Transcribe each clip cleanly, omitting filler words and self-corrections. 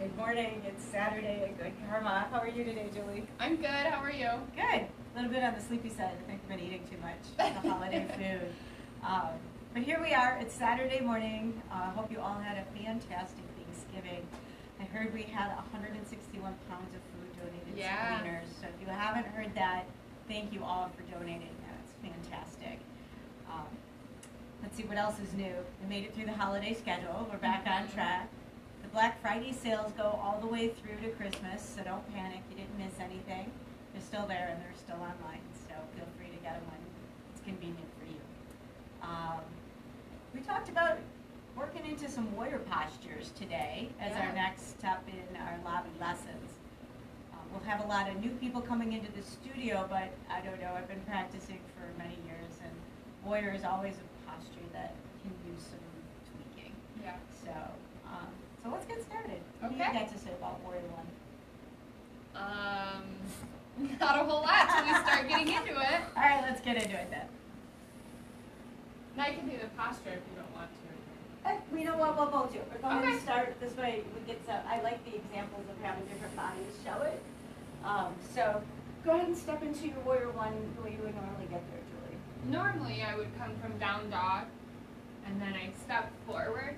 Good morning. It's Saturday at Good Karma. How are you today, Julie? I'm good. How are you? Good. A little bit on the sleepy side. I think I've been eating too much the holiday food. But here we are. It's Saturday morning. I hope you all had a fantastic Thanksgiving. I heard we had 161 pounds of food donated to Cleaners. So if you haven't heard that, thank you all for donating. That's fantastic. Let's see what else is new. We made it through the holiday schedule. We're back on track. The Black Friday sales go all the way through to Christmas, so don't panic. You didn't miss anything. They're still there and they're still online, so feel free to get them when it's convenient for you. We talked about working into some warrior postures today as our next step in our lobby lessons. We'll have a lot of new people coming into the studio, but I don't know, I've been practicing for many years, and warrior is always a posture that can use some tweaking. Yeah. So let's get started. What do you got to say about warrior one? Not a whole lot till we start getting into it. All right, let's get into it then. Now you can do the posture if you don't want to. You know what, we'll both do it. We're going to start this way. We get some. I like the examples of having different bodies show it. So go ahead and step into your warrior one the way you would normally get there, Julie. Normally I would come from down dog, and then I step forward,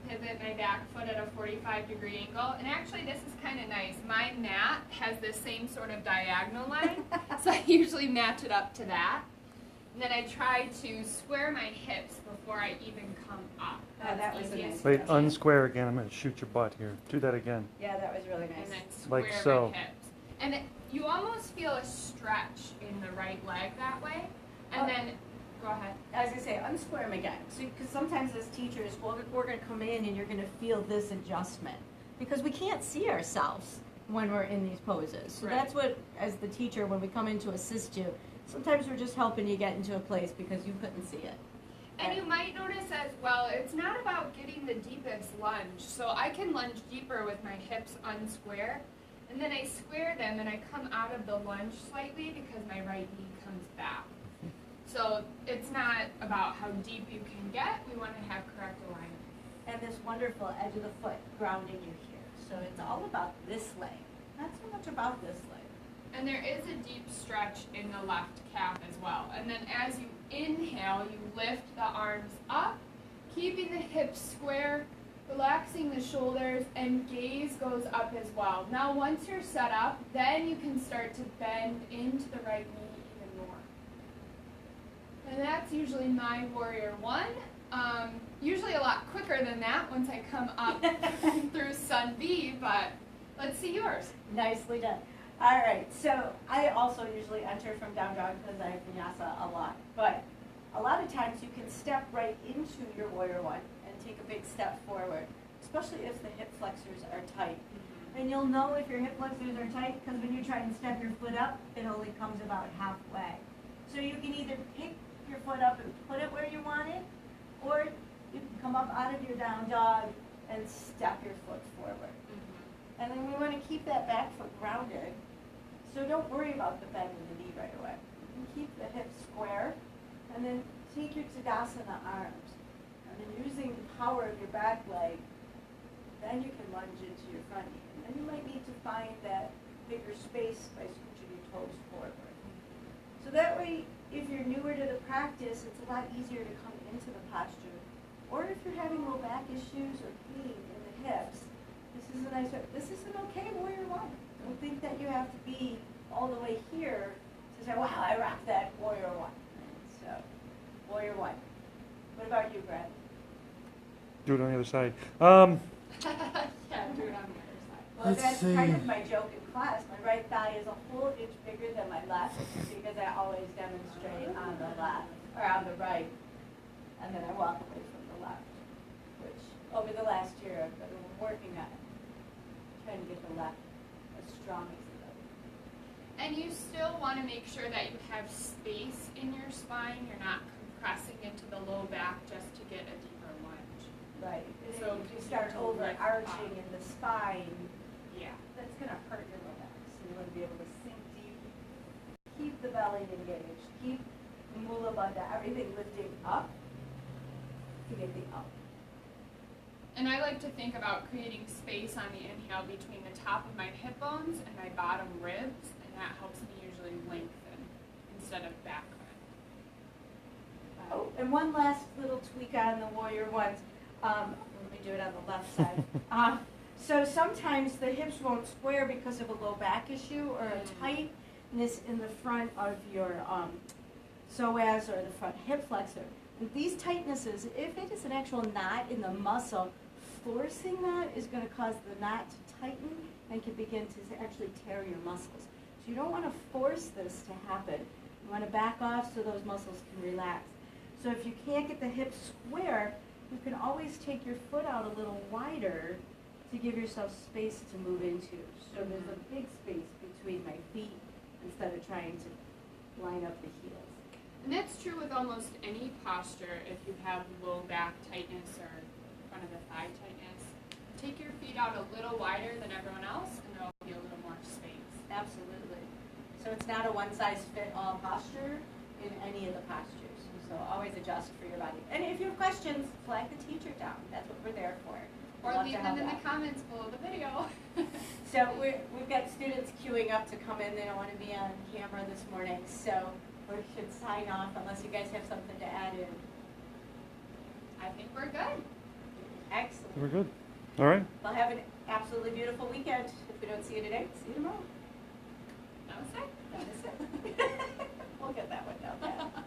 pivot my back foot at a 45-degree angle. And actually this is kind of nice. My mat has the same sort of diagonal line, so I usually match it up to that. And then I try to square my hips before I even come up. That was nice. Wait, unsquare again. I'm going to shoot your butt here. Do that again. Yeah, that was really nice. And then square Like so. my hips. And you almost feel a stretch in the right leg that way. And then, go ahead. I was going to say, unsquare them again. So, because sometimes as teachers, we're going to come in and you're going to feel this adjustment. Because we can't see ourselves when we're in these poses. So that's what, as the teacher, when we come in to assist you, sometimes we're just helping you get into a place because you couldn't see it. And you might notice as well, it's not about getting the deepest lunge. So I can lunge deeper with my hips unsquare. And then I square them and I come out of the lunge slightly because my right knee comes back. So it's not about how deep you can get. We want to have correct alignment. And this wonderful edge of the foot grounding you here. So it's all about this leg, not so much about this leg. And there is a deep stretch in the left calf as well. And then as you inhale, you lift the arms up, keeping the hips square, relaxing the shoulders, and gaze goes up as well. Now once you're set up, then you can start to bend into the right knee even more. And that's usually my warrior one. Usually a lot quicker than that once I come up through Sun B, but let's see yours. Nicely done. All right, so I also usually enter from down dog because I vinyasa a lot. But a lot of times you can step right into your warrior one and take a big step forward, especially if the hip flexors are tight. And you'll know if your hip flexors are tight because when you try and step your foot up, it only comes about halfway. So you can either pick your foot up and put it where you want it, or you can come up out of your down dog and step your foot forward. And then we want to keep that back foot grounded. So don't worry about the bend in the knee right away. You can keep the hips square and then take your Tadasana arms. And then using the power of your back leg, then you can lunge into your front knee. And then you might need to find that bigger space by scooching your toes forward. So that way, if you're newer to the practice, it's a lot easier to come into the posture. Or if you're having low back issues or pain in the hips, this is a nice way. This is an okay warrior one. Don't think that you have to be all the way here to say, wow, I rock that warrior one. So, warrior one. What about you, Brad? Do it on the other side. Yeah, do it on the other side. Well, that's kind of my joke in class. My right thigh is a whole inch bigger than my left because I always demonstrate on the left, or on the right. And then I walk away from the left, which over the last year I've been working on it. Trying to get the left as strong as the other. And you still want to make sure that you have space in your spine. You're not compressing into the low back just to get a deeper lunge. Right. So if you start overarching in the spine, yeah, that's going to hurt your low back. So you want to be able to sink deep, keep the belly engaged, keep the mula bandha, everything lifting up to get the up. And I like to think about creating space on the inhale between the top of my hip bones and my bottom ribs, and that helps me usually lengthen instead of back bend. Oh, and one last little tweak on the warrior ones. Let me do it on the left side. So sometimes the hips won't square because of a low back issue or a tightness in the front of your psoas or the front hip flexor. And these tightnesses, if it is an actual knot in the muscle, forcing that is going to cause the knot to tighten and can begin to actually tear your muscles. So you don't want to force this to happen. You want to back off so those muscles can relax. So if you can't get the hips square, you can always take your foot out a little wider to give yourself space to move into. So there's a big space between my feet instead of trying to line up the heels. And that's true with almost any posture if you have low back tightness or front of the thigh tightness. Take your feet out a little wider than everyone else and there'll be a little more space. Absolutely. So it's not a one-size-fit-all posture in any of the postures. So always adjust for your body. And if you have questions, flag the teacher down. That's what we're there for. Or Love leave to them help in the out. comments below the video. So we've got students queuing up to come in. They don't want to be on camera this morning. So we should sign off unless you guys have something to add in. I think we're good. Excellent. We're good. All right. Well, have an absolutely beautiful weekend. If we don't see you today, see you tomorrow. Namaste. That is it. We'll get that one down pat.